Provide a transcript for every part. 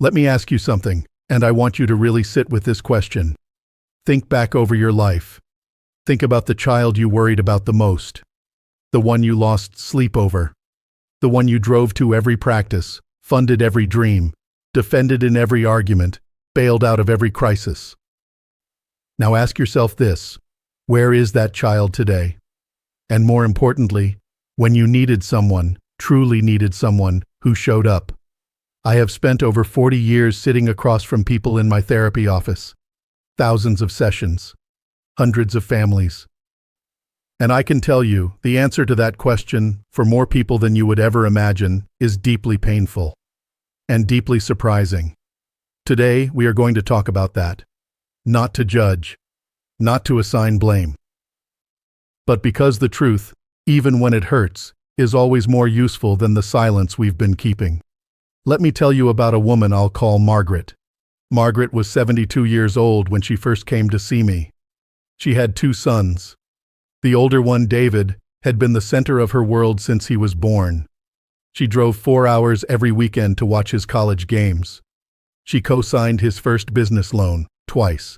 Let me ask you something, and I want you to really sit with this question. Think back over your life. Think about the child you worried about the most. The one you lost sleep over. The one you drove to every practice, funded every dream, defended in every argument, bailed out of every crisis. Now ask yourself this: where is that child today? And more importantly, when you needed someone, truly needed someone, who showed up? I have spent over 40 years sitting across from people in my therapy office. Thousands of sessions. Hundreds of families. And I can tell you, the answer to that question, for more people than you would ever imagine, is deeply painful. And deeply surprising. Today, we are going to talk about that. Not to judge. Not to assign blame. But because the truth, even when it hurts, is always more useful than the silence we've been keeping. Let me tell you about a woman I'll call Margaret. Margaret was 72 years old when she first came to see me. She had 2 sons. The older one, David, had been the center of her world since he was born. She drove 4 hours every weekend to watch his college games. She co-signed his first business loan, twice.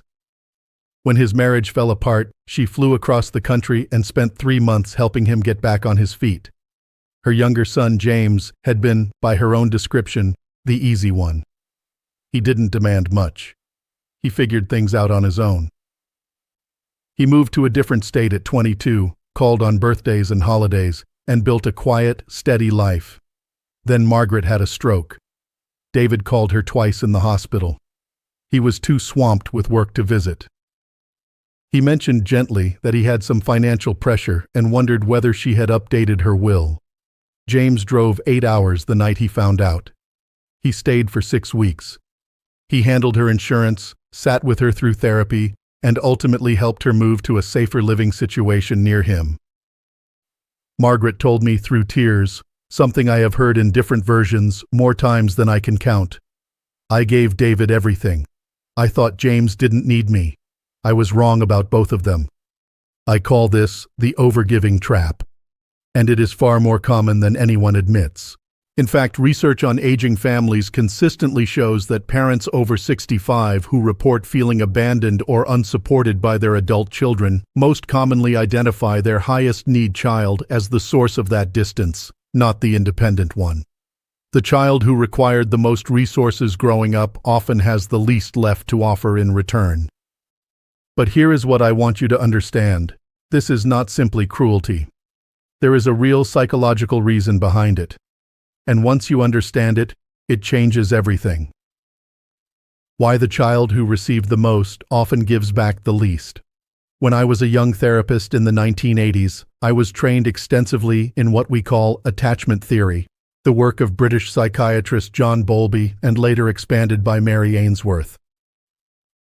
When his marriage fell apart, she flew across the country and spent 3 months helping him get back on his feet. Her younger son, James, had been, by her own description, the easy one. He didn't demand much. He figured things out on his own. He moved to a different state at 22, called on birthdays and holidays, and built a quiet, steady life. Then Margaret had a stroke. David called her twice in the hospital. He was too swamped with work to visit. He mentioned gently that he had some financial pressure and wondered whether she had updated her will. James drove 8 hours the night he found out. He stayed for 6 weeks. He handled her insurance, sat with her through therapy, and ultimately helped her move to a safer living situation near him. Margaret told me through tears, something I have heard in different versions more times than I can count. I gave David everything. I thought James didn't need me. I was wrong about both of them. I call this the overgiving trap. And it is far more common than anyone admits. In fact, research on aging families consistently shows that parents over 65 who report feeling abandoned or unsupported by their adult children most commonly identify their highest need child as the source of that distance, not the independent one. The child who required the most resources growing up often has the least left to offer in return. But here is what I want you to understand. This is not simply cruelty. There is a real psychological reason behind it. And once you understand it, it changes everything. Why the child who received the most often gives back the least. When I was a young therapist in the 1980s, I was trained extensively in what we call attachment theory, the work of British psychiatrist John Bowlby and later expanded by Mary Ainsworth.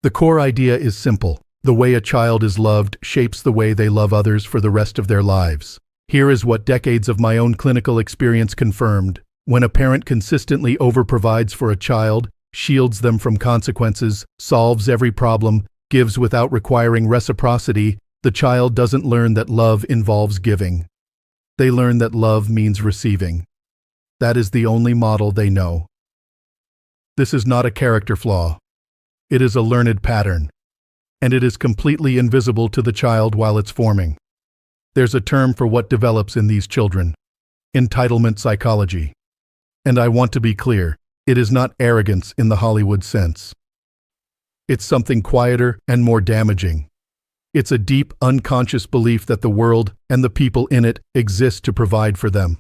The core idea is simple. The way a child is loved shapes the way they love others for the rest of their lives. Here is what decades of my own clinical experience confirmed. When a parent consistently overprovides for a child, shields them from consequences, solves every problem, gives without requiring reciprocity, the child doesn't learn that love involves giving. They learn that love means receiving. That is the only model they know. This is not a character flaw. It is a learned pattern. And it is completely invisible to the child while it's forming. There's a term for what develops in these children: entitlement psychology. And I want to be clear, it is not arrogance in the Hollywood sense. It's something quieter and more damaging. It's a deep, unconscious belief that the world and the people in it exist to provide for them.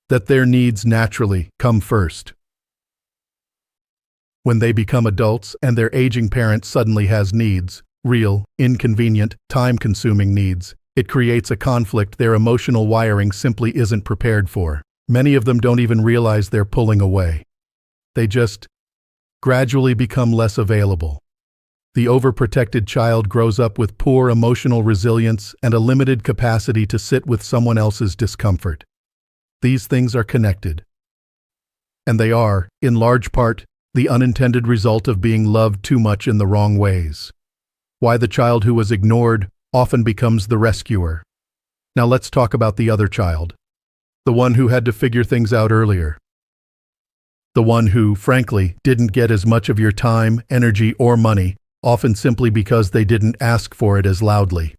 That their needs naturally come first. When they become adults and their aging parent suddenly has needs, real, inconvenient, time-consuming needs, it creates a conflict their emotional wiring simply isn't prepared for. Many of them don't even realize they're pulling away. They just gradually become less available. The overprotected child grows up with poor emotional resilience and a limited capacity to sit with someone else's discomfort. These things are connected. And they are, in large part, the unintended result of being loved too much in the wrong ways. Why the child who was ignored often becomes the rescuer. Now let's talk about the other child. The one who had to figure things out earlier. The one who, frankly, didn't get as much of your time, energy, or money, often simply because they didn't ask for it as loudly.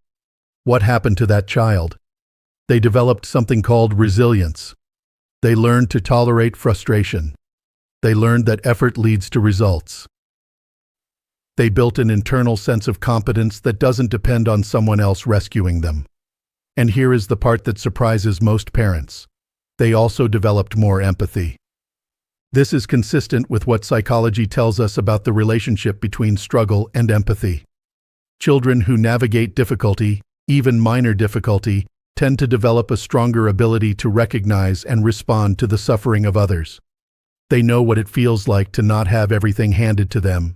What happened to that child? They developed something called resilience. They learned to tolerate frustration. They learned that effort leads to results. They built an internal sense of competence that doesn't depend on someone else rescuing them. And here is the part that surprises most parents. They also developed more empathy. This is consistent with what psychology tells us about the relationship between struggle and empathy. Children who navigate difficulty, even minor difficulty, tend to develop a stronger ability to recognize and respond to the suffering of others. They know what it feels like to not have everything handed to them.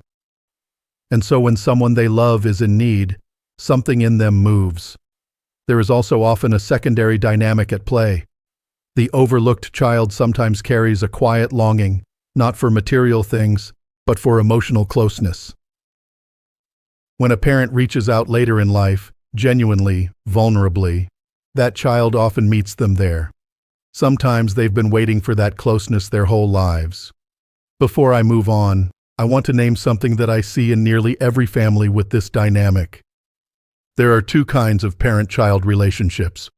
And so when someone they love is in need, something in them moves. There is also often a secondary dynamic at play. The overlooked child sometimes carries a quiet longing, not for material things, but for emotional closeness. When a parent reaches out later in life, genuinely, vulnerably, that child often meets them there. Sometimes they've been waiting for that closeness their whole lives. Before I move on, I want to name something that I see in nearly every family with this dynamic. There are two kinds of parent-child relationships.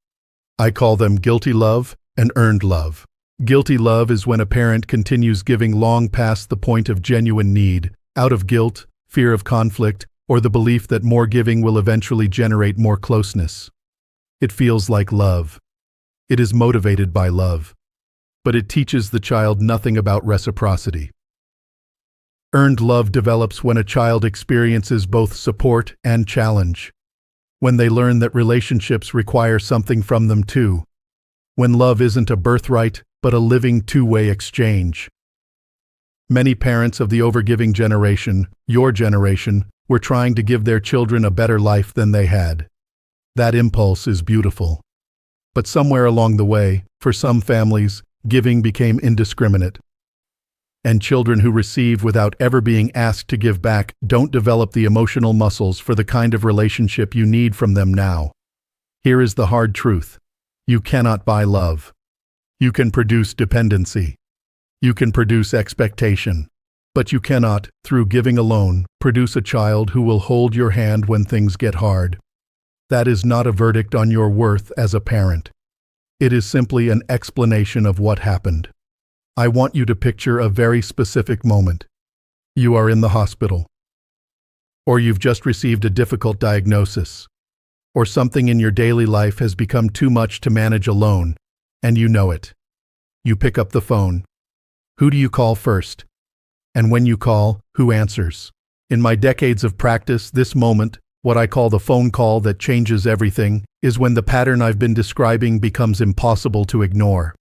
I call them guilty love and earned love. Guilty love is when a parent continues giving long past the point of genuine need, out of guilt, fear of conflict, or the belief that more giving will eventually generate more closeness. It feels like love. It is motivated by love. But it teaches the child nothing about reciprocity. Earned love develops when a child experiences both support and challenge. When they learn that relationships require something from them too. When love isn't a birthright, but a living two-way exchange. Many parents of the overgiving generation, your generation, were trying to give their children a better life than they had. That impulse is beautiful. But somewhere along the way, for some families, giving became indiscriminate. And children who receive without ever being asked to give back don't develop the emotional muscles for the kind of relationship you need from them now. Here is the hard truth. You cannot buy love. You can produce dependency. You can produce expectation. But you cannot, through giving alone, produce a child who will hold your hand when things get hard. That is not a verdict on your worth as a parent. It is simply an explanation of what happened. I want you to picture a very specific moment. You are in the hospital. Or you've just received a difficult diagnosis. Or something in your daily life has become too much to manage alone, and you know it. You pick up the phone. Who do you call first? And when you call, who answers? In my decades of practice, this moment, what I call the phone call that changes everything, is when the pattern I've been describing becomes impossible to ignore.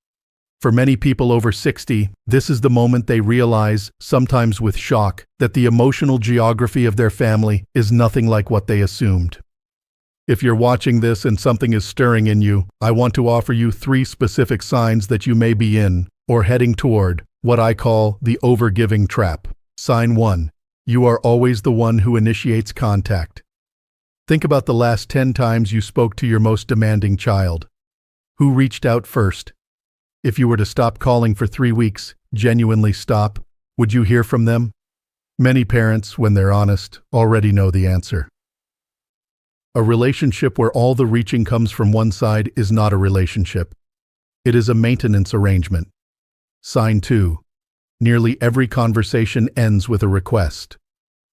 For many people over 60, this is the moment they realize, sometimes with shock, that the emotional geography of their family is nothing like what they assumed. If you're watching this and something is stirring in you, I want to offer you 3 specific signs that you may be in, or heading toward, what I call the overgiving trap. Sign 1. You are always the one who initiates contact. Think about the last 10 times you spoke to your most demanding child. Who reached out first? If you were to stop calling for 3 weeks, genuinely stop, would you hear from them? Many parents, when they're honest, already know the answer. A relationship where all the reaching comes from one side is not a relationship. It is a maintenance arrangement. Sign 2. Nearly every conversation ends with a request.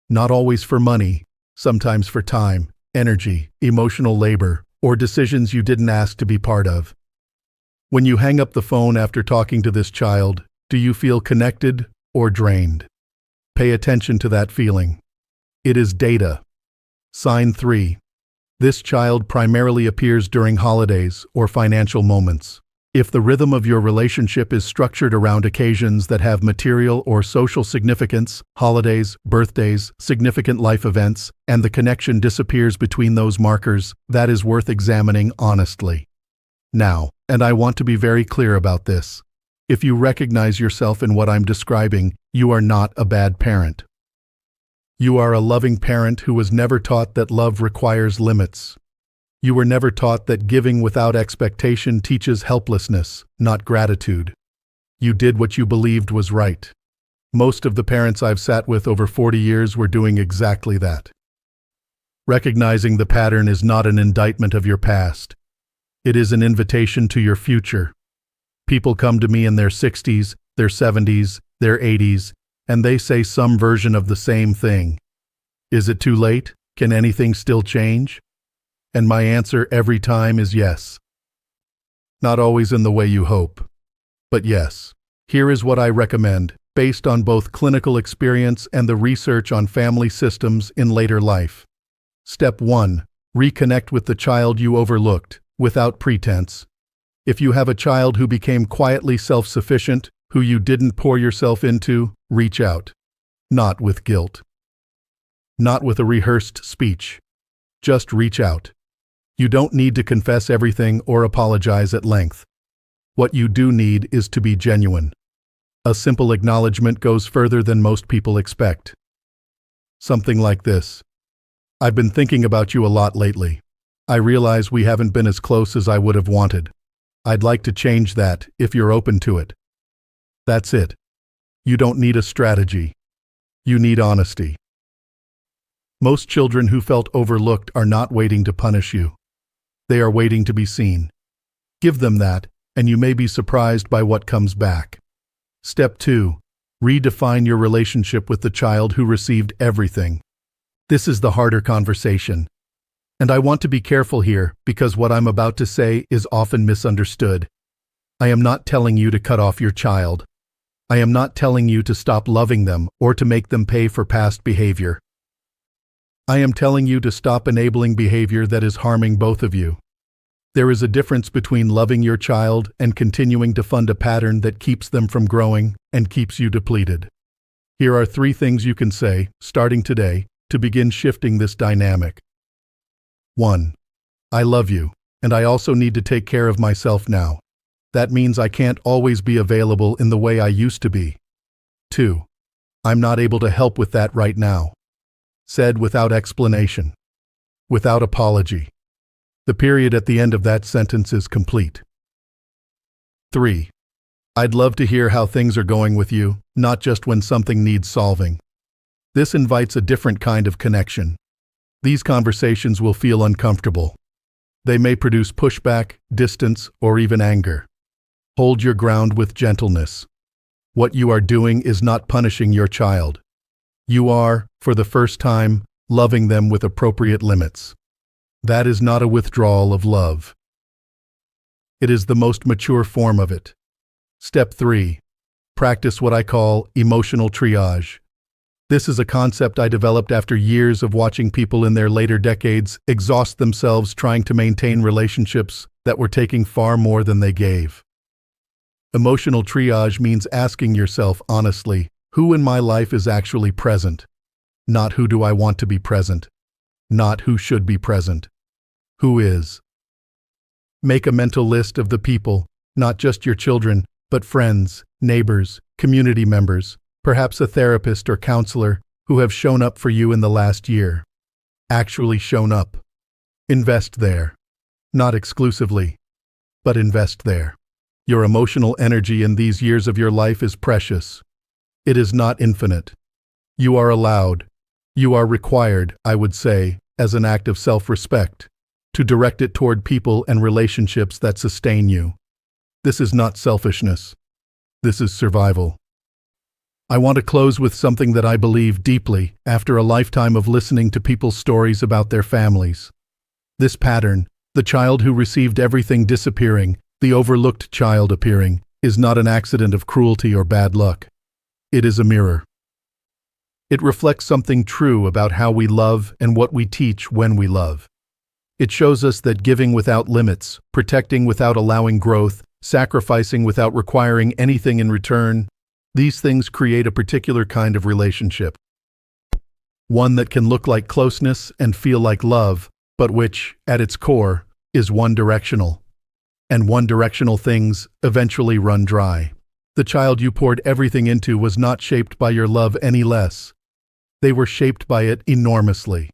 Not always for money, sometimes for time, energy, emotional labor, or decisions you didn't ask to be part of. When you hang up the phone after talking to this child, do you feel connected or drained? Pay attention to that feeling. It is data. Sign 3. This child primarily appears during holidays or financial moments. If the rhythm of your relationship is structured around occasions that have material or social significance, holidays, birthdays, significant life events, and the connection disappears between those markers, that is worth examining honestly. Now, and I want to be very clear about this, if you recognize yourself in what I'm describing, you are not a bad parent. You are a loving parent who was never taught that love requires limits. You were never taught that giving without expectation teaches helplessness, not gratitude. You did what you believed was right. Most of the parents I've sat with over 40 years were doing exactly that. Recognizing the pattern is not an indictment of your past. It is an invitation to your future. People come to me in their 60s, their 70s, their 80s, and they say some version of the same thing. Is it too late? Can anything still change? And my answer every time is yes. Not always in the way you hope, but yes. Here is what I recommend, based on both clinical experience and the research on family systems in later life. Step 1. Reconnect with the child you overlooked, without pretense. If you have a child who became quietly self-sufficient, who you didn't pour yourself into, reach out. Not with guilt. Not with a rehearsed speech. Just reach out. You don't need to confess everything or apologize at length. What you do need is to be genuine. A simple acknowledgement goes further than most people expect. Something like this. I've been thinking about you a lot lately. I realize we haven't been as close as I would have wanted. I'd like to change that, if you're open to it. That's it. You don't need a strategy. You need honesty. Most children who felt overlooked are not waiting to punish you. They are waiting to be seen. Give them that, and you may be surprised by what comes back. Step 2. Redefine your relationship with the child who received everything. This is the harder conversation. And I want to be careful here, because what I'm about to say is often misunderstood. I am not telling you to cut off your child. I am not telling you to stop loving them or to make them pay for past behavior. I am telling you to stop enabling behavior that is harming both of you. There is a difference between loving your child and continuing to fund a pattern that keeps them from growing and keeps you depleted. Here are 3 things you can say, starting today, to begin shifting this dynamic. 1. I love you, and I also need to take care of myself now. That means I can't always be available in the way I used to be. 2. I'm not able to help with that right now. Said without explanation. Without apology. The period at the end of that sentence is complete. 3. I'd love to hear how things are going with you, not just when something needs solving. This invites a different kind of connection. These conversations will feel uncomfortable. They may produce pushback, distance, or even anger. Hold your ground with gentleness. What you are doing is not punishing your child. You are, for the first time, loving them with appropriate limits. That is not a withdrawal of love. It is the most mature form of it. Step 3. Practice what I call emotional triage. This is a concept I developed after years of watching people in their later decades exhaust themselves trying to maintain relationships that were taking far more than they gave. Emotional triage means asking yourself honestly, who in my life is actually present? Not who do I want to be present? Not who should be present? Who is? Make a mental list of the people, not just your children, but friends, neighbors, community members, perhaps a therapist or counselor who have shown up for you in the last year. Actually shown up. Invest there. Not exclusively, but invest there. Your emotional energy in these years of your life is precious. It is not infinite. You are allowed, you are required, I would say, as an act of self-respect, to direct it toward people and relationships that sustain you. This is not selfishness. This is survival. I want to close with something that I believe deeply after a lifetime of listening to people's stories about their families. This pattern, the child who received everything disappearing, the overlooked child appearing, is not an accident of cruelty or bad luck. It is a mirror. It reflects something true about how we love and what we teach when we love. It shows us that giving without limits, protecting without allowing growth, sacrificing without requiring anything in return, these things create a particular kind of relationship. One that can look like closeness and feel like love, but which, at its core, is one-directional. And one-directional things eventually run dry. The child you poured everything into was not shaped by your love any less. They were shaped by it enormously.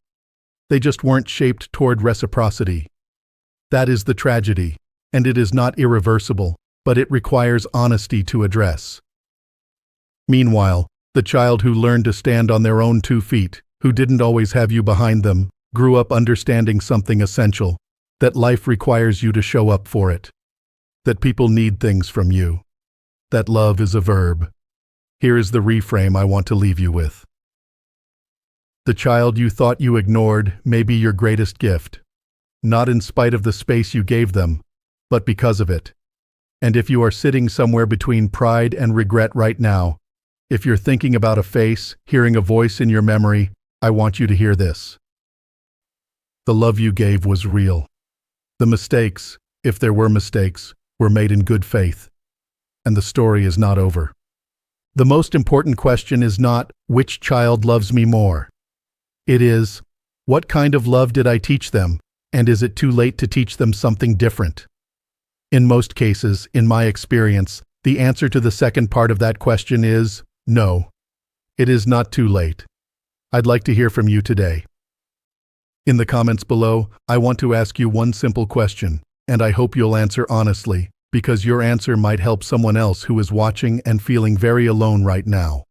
They just weren't shaped toward reciprocity. That is the tragedy, and it is not irreversible. but it requires honesty to address. Meanwhile, the child who learned to stand on their own 2 feet, who didn't always have you behind them, grew up understanding something essential, that life requires you to show up for it, that people need things from you, that love is a verb. Here is the reframe I want to leave you with. The child you thought you ignored may be your greatest gift, not in spite of the space you gave them, but because of it. And if you are sitting somewhere between pride and regret right now, if you're thinking about a face, hearing a voice in your memory, I want you to hear this. The love you gave was real. The mistakes, if there were mistakes, were made in good faith. And the story is not over. The most important question is not, which child loves me more? It is, what kind of love did I teach them, and is it too late to teach them something different? In most cases, in my experience, the answer to the second part of that question is, no. It is not too late. I'd like to hear from you today. In the comments below, I want to ask you one simple question, and I hope you'll answer honestly, because your answer might help someone else who is watching and feeling very alone right now.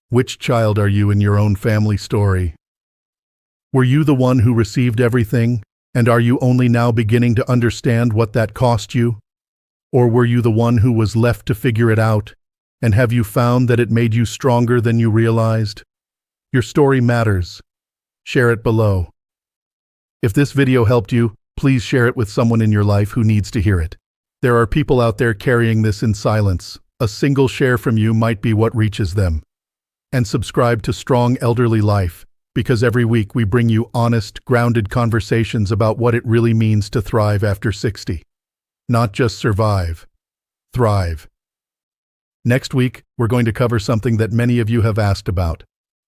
Which child are you in your own family story? Were you the one who received everything, and are you only now beginning to understand what that cost you? Or were you the one who was left to figure it out, and have you found that it made you stronger than you realized? Your story matters. Share it below. If this video helped you, please share it with someone in your life who needs to hear it. There are people out there carrying this in silence. A single share from you might be what reaches them. And subscribe to Strong Elderly Life, because every week we bring you honest, grounded conversations about what it really means to thrive after 60. Not just survive, thrive. Next week, we're going to cover something that many of you have asked about: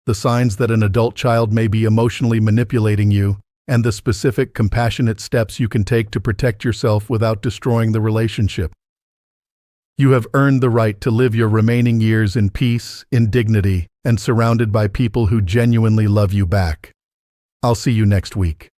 the signs that an adult child may be emotionally manipulating you, and the specific, compassionate steps you can take to protect yourself without destroying the relationship. You have earned the right to live your remaining years in peace, in dignity, and surrounded by people who genuinely love you back. I'll see you next week.